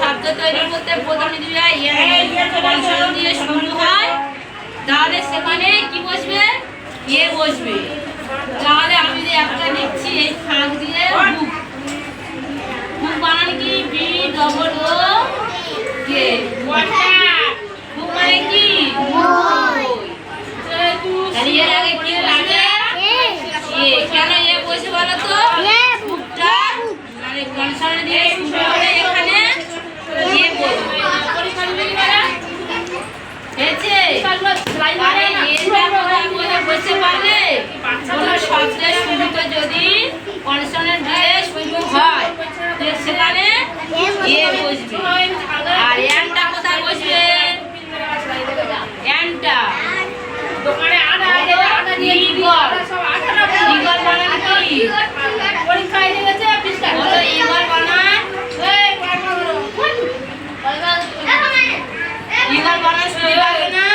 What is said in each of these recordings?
শব্দ তৈরি করতে প্রথমে দিবে কনসোনেন্ট দিয়ে শুরু হয়, তাহলে সেখানে কি বসবে? এ বসবে। তাহলে আমি যে একটা লিখছি এই ফাঁক দিয়ে বুক, বুক বানান কি? বি ডবল ও কে। বুক মানে কি? তাহলে এর আগে কি লাগে? এ। কেন এ বসে বলো তো? বুকটা মানে কনসোনেন্ট দিয়ে শুরু হলে এখানে এ বসবে। হয়েছে? তাহলে এটা কোথায় বসতে পারলে? কোনো শব্দের শুরুতে যদি কনসোনেন্ট দিয়ে শুরু হয় সেখানে এ বসবে। আর এনটা কোথায় বসবে? এনটা দোকানে আটা দিয়ে ইগল। ইগল বানান কি? পরীক্ষায় দিয়েছে পৃষ্ঠা। বলো ইগল বানান। ইগল বানান শুনতে পারবে না?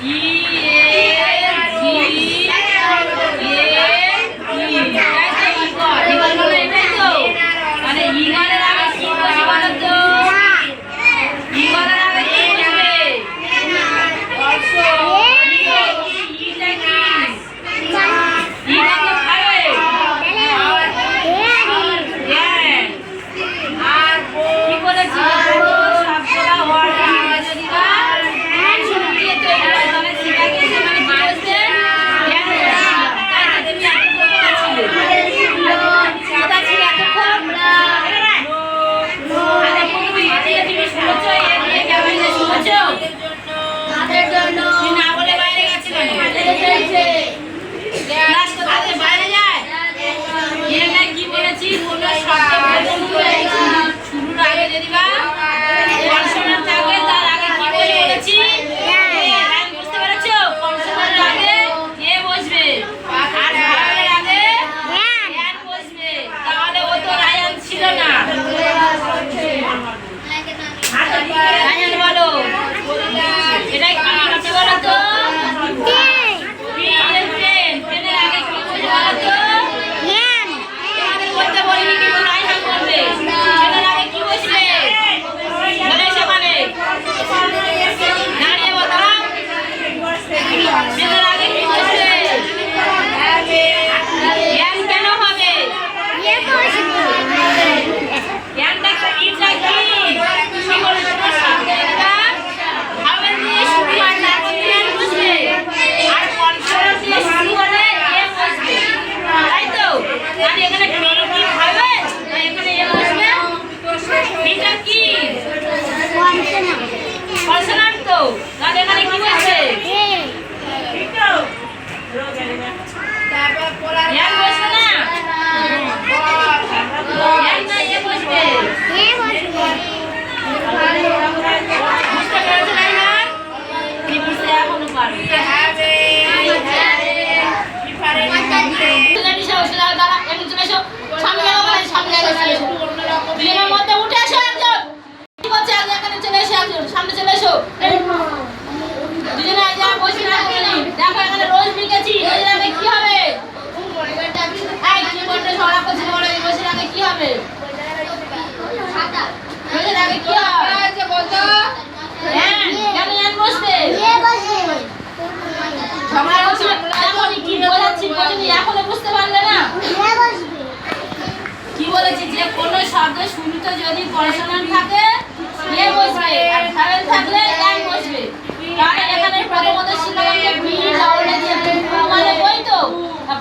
ই এ জি এ ই। ইগল বানান এটাই তো। মানে ইগলের আগে কি বসে বলো তো? ইগলের আগে কি বসবে? সামনে চলে এসো। দুজনে যা বসে না বলি। দেখো এখানে রোজ লিখেছি। রোজের আগে কি হবে? এই কি বলতে ঝগড়া করছিস বলো, এই রোজের আগে কি হবে? রোজের আগে কি হবে? আচ্ছা বলতো। হ্যাঁ, কেন এন বসবে? এ বসবে। ঝগড়া করছিস দেখো কি বলেছি তুমি এখনো বুঝতে পারলে না? এ বসবে। কি বলেছি যে কোন শব্দ শুরুতে যদি কনসোনেন্ট থাকে এ বসবে, আর ভাওয়েল থাকলে এন বসবে। তাহলে এখানে প্রথমত ছিল যে বি ডাবল এ দিয়ে মানে বই তো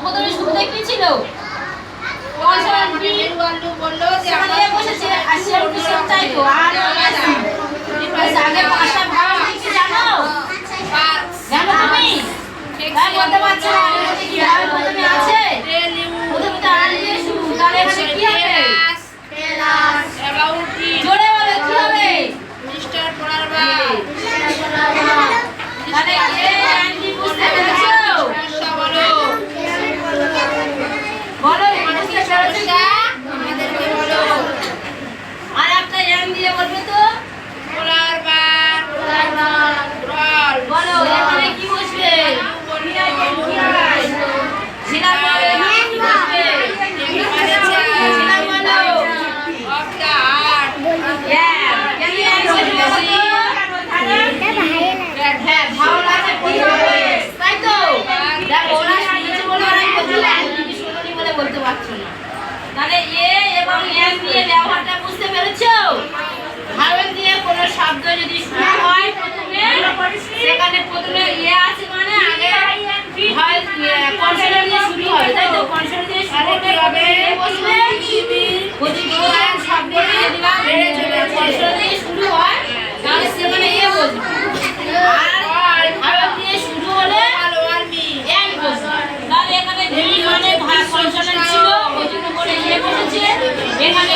প্রথমে শুরুতে কি ছিল? কনসোনেন্ট বি বললো যে আমরা বসেছে আসিয়ান কিসের চাই তো আর আছে আগে পাঁচটা ভাওয়েল কি জানো? জানো তুমি? তাই বলতে পারছো না এর কি ভাওয়েল প্রথমে আছে? প্রথমে তো আর দিয়ে শুরু, তাহলে এখানে কি হবে? Tell us about it. জোরে বলো কি হবে? মিস্টার পড়ার বা। তাহলে এ এন্ড ইয়ে আছে মানে আগে হয় কনসোনেন্ট দিয়ে শুরু হবে, তাই তো? কনসোনেন্ট দিয়ে শুরু হবে, বসবে ওদিকে শব্দ দিয়ে দিলাম, কনসোনেন্ট দিয়ে শুরু হয় তাহলে সে মানে ইয়ে বসবে, আর ভাওয়েল দিয়ে শুরু হলে এন্ড বসবে। তাহলে এখানে ভি মানে কনসোনেন্ট ছিল ওই জন্য করে ইয়ে বসেছে, এখানে